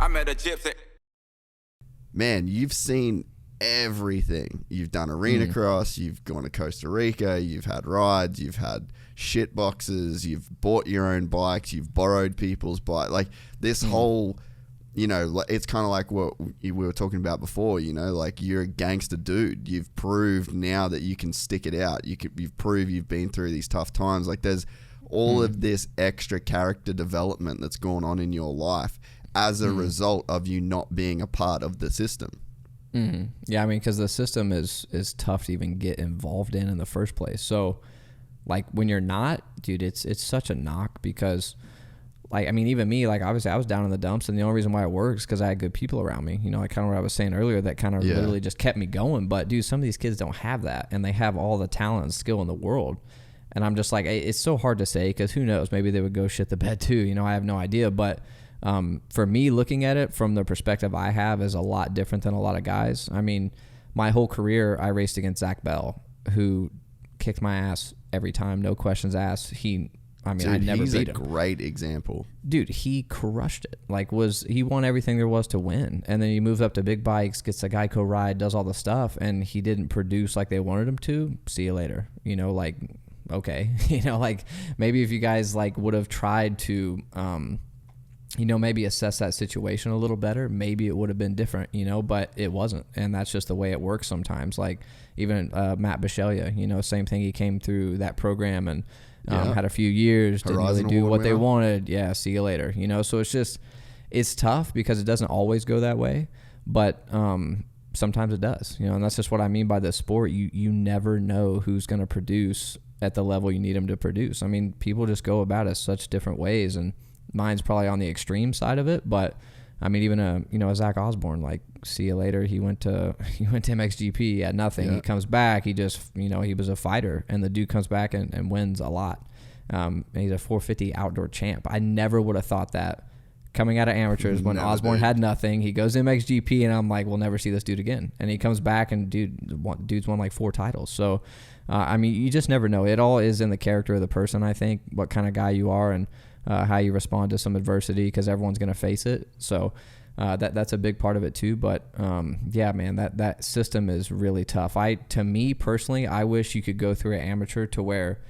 I met a gypsy. Man, you've seen everything. You've done arena cross, you've gone to Costa Rica, you've had rides, you've had shit boxes, you've bought your own bikes, you've borrowed people's bikes. Like this whole, you know, it's kind of like what we were talking about before, you know, like you're a gangster dude. You've proved now that you can stick it out. You've proved you've been through these tough times. Like there's all of this extra character development that's gone on in your life as a result of you not being a part of the system. Yeah, I mean, because the system is tough to even get involved in the first place. So, like, when you're not, dude, it's such a knock because, like, I mean, even me, like, obviously I was down in the dumps, and the only reason why it works is because I had good people around me. You know, like kind of what I was saying earlier, that kind of literally just kept me going. But, dude, some of these kids don't have that, and they have all the talent and skill in the world. And I'm just like, it's so hard to say because who knows? Maybe they would go shit the bed too. You know, I have no idea. But for me, looking at it from the perspective I have is a lot different than a lot of guys. I mean, my whole career, I raced against Zach Bell, who kicked my ass every time, no questions asked. I never beat him. He's a great example. Dude, he crushed it. Like, he won everything there was to win. And then he moves up to big bikes, gets a Geico ride, does all the stuff, and he didn't produce like they wanted him to. See you later. You know, like, okay. You know, like, maybe if you guys, like, would have tried to, you know, maybe assess that situation a little better, maybe it would have been different, you know, but it wasn't. And that's just the way it works sometimes. Like, even Matt Bisceglia, you know, same thing. He came through that program and had a few years, didn't really do what they wanted. Yeah, see you later. You know, so it's tough because it doesn't always go that way, but sometimes it does, you know, and that's just what I mean by this sport. You never know who's going to produce at the level you need them to produce. I mean, people just go about it such different ways, and mine's probably on the extreme side of it, but I mean, even a Zach Osborne, like, see you later. He went to MXGP, he had nothing. Yeah. He comes back, he just, you know, he was a fighter, and the dude comes back and wins a lot. And he's a 450 outdoor champ. I never would have thought that coming out of amateurs when Osborne had nothing. He goes to MXGP, and I'm like, we'll never see this dude again. And he comes back, and dude's won like 4 titles. So, I mean, you just never know. It all is in the character of the person, I think, what kind of guy you are, and how you respond to some adversity, because everyone's going to face it. So that's a big part of it too. But yeah, man, that system is really tough. To me personally, I wish you could go through an amateur to where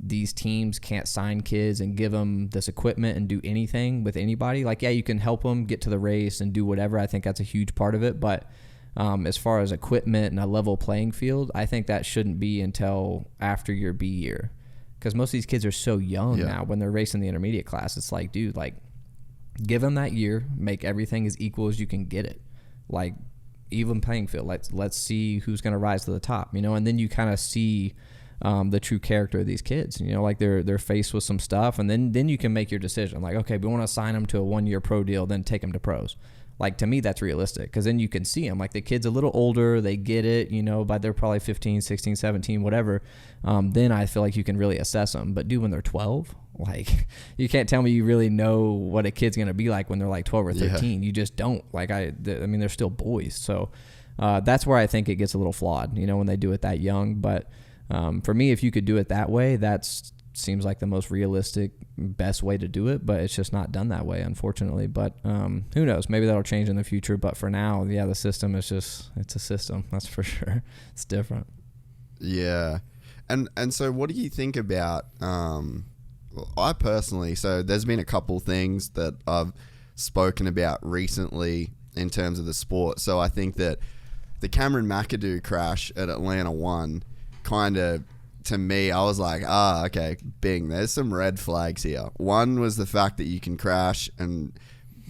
these teams can't sign kids and give them this equipment and do anything with anybody. Like, yeah, you can help them get to the race and do whatever. I think that's a huge part of it. But as far as equipment and a level playing field, I think that shouldn't be until after your B year. Because most of these kids are so young now when they're racing the intermediate class. It's like, dude, like, give them that year, make everything as equal as you can get it. Like, even playing field. Let's see who's going to rise to the top, you know, and then you kind of see the true character of these kids, you know, like they're faced with some stuff, and then you can make your decision. Like, okay, we want to sign them to a 1-year pro deal, then take them to pros. Like, to me, that's realistic, because then you can see them. Like, the kid's a little older, they get it, you know, but they're probably 15, 16, 17, whatever. Then I feel like you can really assess them. But, dude, when they're 12, like, you can't tell me you really know what a kid's going to be like when they're like 12 or 13. Yeah. You just don't. Like, I mean, they're still boys. So that's where I think it gets a little flawed, you know, when they do it that young. But for me, if you could do it that way, that's seems like the most realistic, best way to do it, but it's just not done that way, unfortunately. But who knows? Maybe that'll change in the future. But for now, yeah, the system is it's a system. That's for sure. It's different. Yeah. And so what do you think about, I personally, so there's been a couple things that I've spoken about recently in terms of the sport. So I think that the Cameron McAdoo crash at Atlanta 1 kind of, to me, I was like, okay, bing, there's some red flags here. One was the fact that you can crash and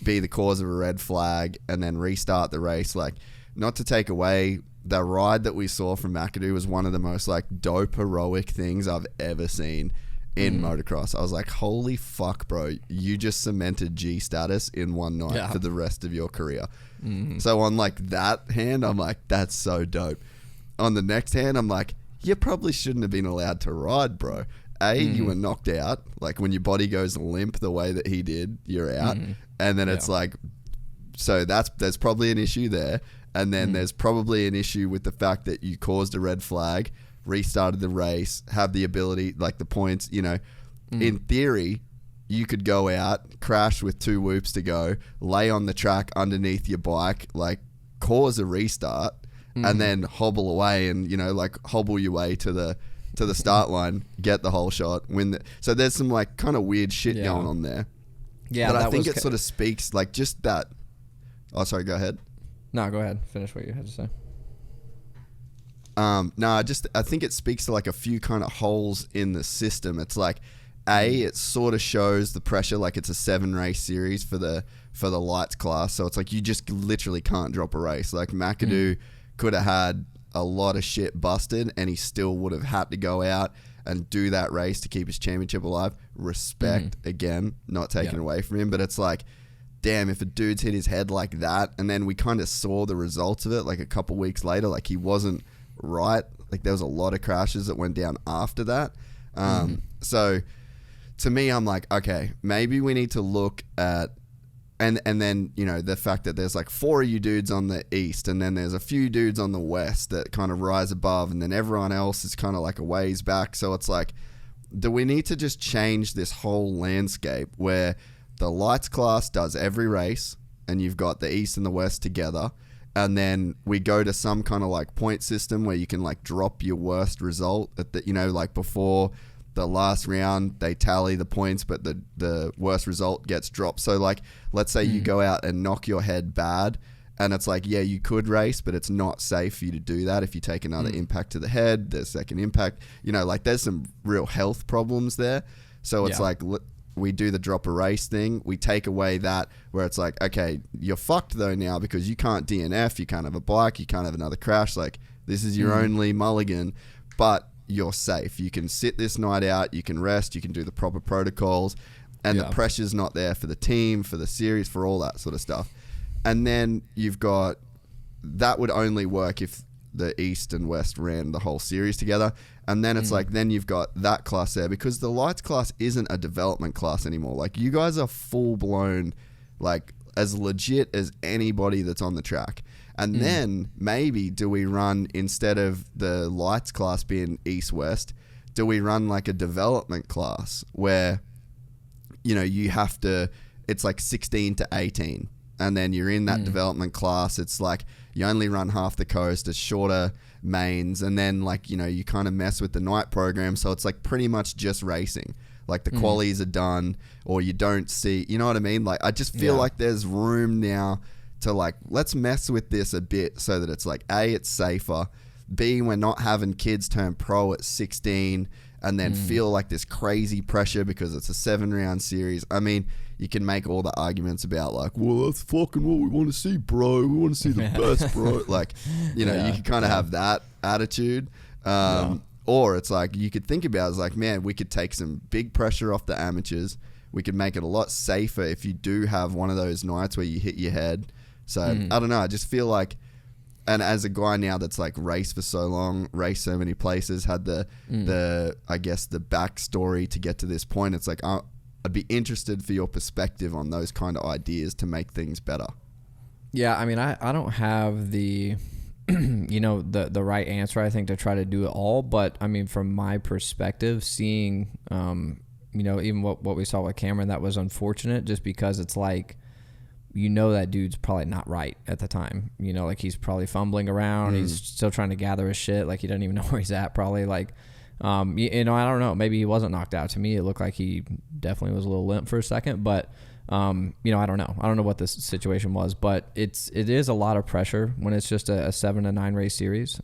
be the cause of a red flag and then restart the race. Like, not to take away, the ride that we saw from McAdoo was one of the most, like, dope, heroic things I've ever seen in motocross. I was like, holy fuck, bro, you just cemented G status in one night for the rest of your career. So on, like, that hand, I'm like, that's so dope. On the next hand, I'm like, you probably shouldn't have been allowed to ride, bro. You were knocked out. Like, when your body goes limp the way that he did, you're out. And then it's like, so there's probably an issue there. And then there's probably an issue with the fact that you caused a red flag, restarted the race, have the ability, like the points, you know. In theory, you could go out, crash with 2 whoops to go, lay on the track underneath your bike, like cause a restart, and then hobble away and, you know, like hobble your way to the start line, get the whole shot, win the. So there's some like kind of weird shit going on there. Yeah, but I think it sort of speaks like just that. Oh, sorry, go ahead. No, go ahead. Finish what you had to say. I think it speaks to like a few kind of holes in the system. It's like, it sort of shows the pressure, like it's a 7 race series for the lights class. So it's like you just literally can't drop a race. Like McAdoo could have had a lot of shit busted and he still would have had to go out and do that race to keep his championship alive. Respect, again, not taken away from him. But it's like, damn, if a dude's hit his head like that, and then we kind of saw the results of it like a couple weeks later, like he wasn't right. Like there was a lot of crashes that went down after that. So to me, I'm like, okay, maybe we need to look at, and then, you know, the fact that there's like 4 of you dudes on the east, and then there's a few dudes on the west that kind of rise above, and then everyone else is kind of like a ways back. So it's like, do we need to just change this whole landscape where the lights class does every race and you've got the east and the west together, and then we go to some kind of like point system where you can like drop your worst result at the, you know, like before the last round they tally the points, but the worst result gets dropped. So like, let's say you go out and knock your head bad, and it's like, yeah, you could race, but it's not safe for you to do that. If you take another impact to the head, the second impact, you know, like there's some real health problems there. So it's like, we do the drop a race thing. We take away that where it's like, okay, you're fucked though now because you can't DNF, you can't have a bike, you can't have another crash. Like this is your only mulligan, but you're safe. You can sit this night out, you can rest, you can do the proper protocols, and the pressure's not there for the team, for the series, for all that sort of stuff. And then you've got, that would only work if the East and West ran the whole series together. And then it's like, then you've got that class there, because the lights class isn't a development class anymore. Like you guys are full blown, like as legit as anybody that's on the track. And then maybe do we run, instead of the lights class being East-West, do we run like a development class where, you know, you have to, it's like 16 to 18. And then you're in that development class. It's like you only run half the coast, it's shorter mains. And then like, you know, you kind of mess with the night program. So it's like pretty much just racing. Like the qualies are done, or you don't see, you know what I mean? Like I just feel like there's room now to like, let's mess with this a bit so that it's like, A, it's safer. B, we're not having kids turn pro at 16 and then feel like this crazy pressure because it's a 7-round series. I mean, you can make all the arguments about like, well, that's fucking what we want to see, bro. We want to see the best, bro. Like, you know, you can kind of have that attitude. Or it's like, you could think about it as like, man, we could take some big pressure off the amateurs. We could make it a lot safer if you do have one of those nights where you hit your head. So I don't know. I just feel like, and as a guy now that's like raced for so long, raced so many places, had the I guess the backstory to get to this point, it's like I'd be interested for your perspective on those kind of ideas to make things better. Yeah, I mean, I don't have the you know, the right answer, I think, to try to do it all, but I mean, from my perspective, seeing you know, even what we saw with Cameron, that was unfortunate just because it's like, you know, that dude's probably not right at the time. You know, like he's probably fumbling around. He's still trying to gather his shit. Like he doesn't even know where he's at probably. Like, you know, I don't know. Maybe he wasn't knocked out. To me, it looked like he definitely was a little limp for a second. But, you know, I don't know. I don't know what this situation was. But it is a lot of pressure when it's just a 7 to 9 race series.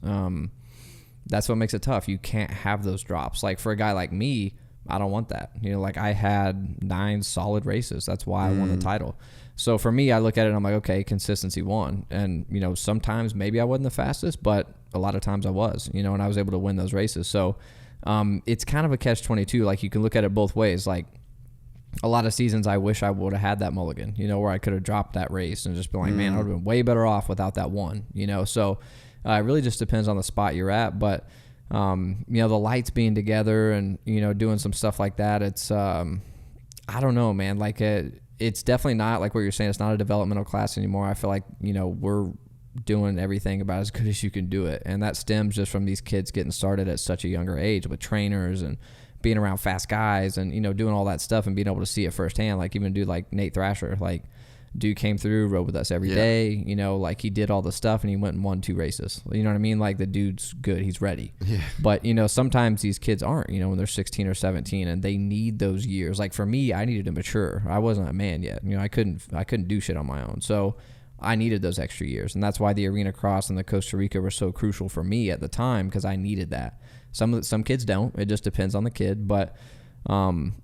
That's what makes it tough. You can't have those drops. Like for a guy like me, I don't want that. You know, like I had 9 solid races. That's why I won the title. So for me, I look at it and I'm like, okay, consistency won. And, you know, sometimes maybe I wasn't the fastest, but a lot of times I was, you know, and I was able to win those races. So it's kind of a catch-22. Like you can look at it both ways. Like a lot of seasons I wish I would have had that mulligan, you know, where I could have dropped that race and just been like, man, I would have been way better off without that one, you know. So it really just depends on the spot you're at. But, you know, the lights being together and, you know, doing some stuff like that, it's, I don't know, man. Like it's definitely not like what you're saying. It's not a developmental class anymore. I feel like, you know, we're doing everything about as good as you can do it. And that stems just from these kids getting started at such a younger age with trainers and being around fast guys and, doing all that stuff and being able to see it firsthand. Like even a dude like Nate Thrasher, like dude came through, rode with us every day, like he did all the stuff and he went and won 2 races. You know what I mean? Like the dude's good. He's ready. Yeah. But, sometimes these kids aren't, when they're 16 or 17 and they need those years. Like for me, I needed to mature. I wasn't a man yet. I couldn't do shit on my own. So I needed those extra years. And that's why the Arena Cross and the Costa Rica were so crucial for me at the time, because I needed that. Some kids don't. It just depends on the kid. But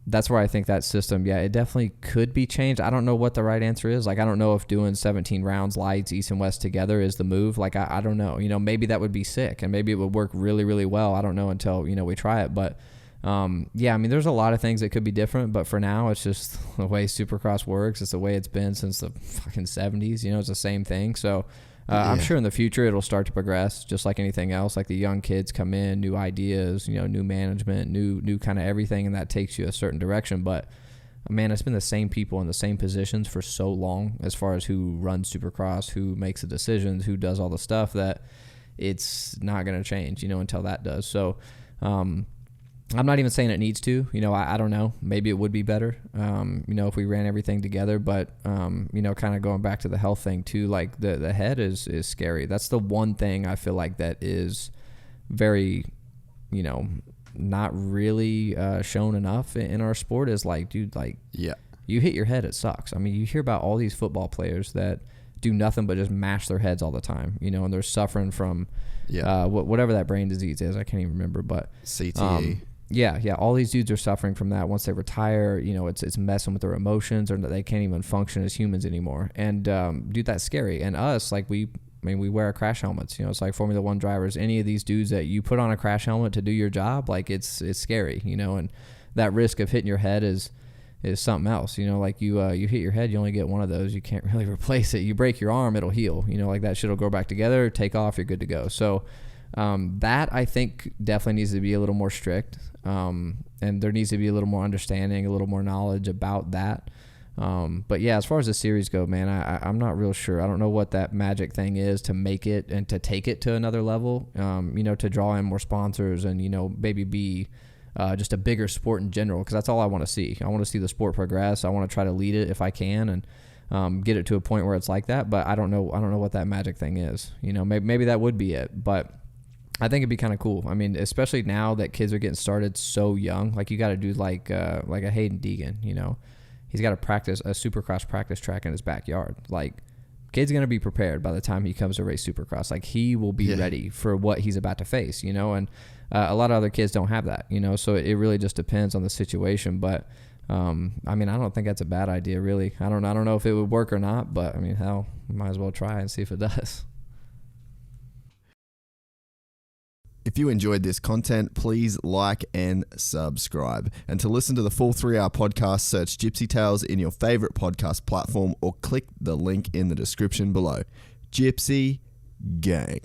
that's where I think that system, it definitely could be changed. I don't know what the right answer is. Like, I don't know if doing 17 rounds, lights, East and West together is the move. Like, I don't know. Maybe that would be sick, and maybe it would work really, really well. I don't know until, we try it. But, there's a lot of things that could be different. But for now, it's just the way Supercross works. It's the way it's been since the fucking 70s. It's the same thing. So I'm sure in the future it'll start to progress, just like anything else. Like the young kids come in, new ideas, new management, new kind of everything, and that takes you a certain direction. But man, it's been the same people in the same positions for so long, as far as who runs Supercross, who makes the decisions, who does all the stuff, that it's not going to change, until that does. So I'm not even saying it needs to. I don't know. Maybe it would be better, if we ran everything together. But, kind of going back to the health thing too, like the head is scary. That's the one thing I feel like that is very, not really shown enough in our sport, is like, dude, like, you hit your head, it sucks. I mean, you hear about all these football players that do nothing but just mash their heads all the time, and they're suffering from whatever that brain disease is. I can't even remember, but CTE. All these dudes are suffering from that. Once they retire, it's messing with their emotions, or they can't even function as humans anymore. And dude, that's scary. And us, like we wear crash helmets. It's like Formula One drivers. Any of these dudes that you put on a crash helmet to do your job, like it's scary. And that risk of hitting your head is something else. Like you hit your head, you only get one of those. You can't really replace it. You break your arm, it'll heal. Like that shit'll grow back together. Take off, you're good to go. So. That I think definitely needs to be a little more strict, and there needs to be a little more understanding, a little more knowledge about that. But as far as the series go, man, I'm not real sure. I don't know what that magic thing is to make it and to take it to another level, to draw in more sponsors and, maybe be just a bigger sport in general, because that's all I want to see. I want to see the sport progress. I want to try to lead it if I can, and get it to a point where it's like that. But I don't know what that magic thing is. Maybe that would be it, but I think it'd be kind of cool. I mean, especially now that kids are getting started so young. Like you got to do like a Hayden Deegan. He's got a Supercross practice track in his backyard. Like, kid's gonna be prepared by the time he comes to race Supercross. Like, he will be ready for what he's about to face. And a lot of other kids don't have that. So it really just depends on the situation. But I don't think that's a bad idea, really. I don't know if it would work or not. But hell, might as well try and see if it does. If you enjoyed this content, please like and subscribe. And to listen to the full 3-hour podcast, search Gypsy Tales in your favorite podcast platform or click the link in the description below. Gypsy Gang.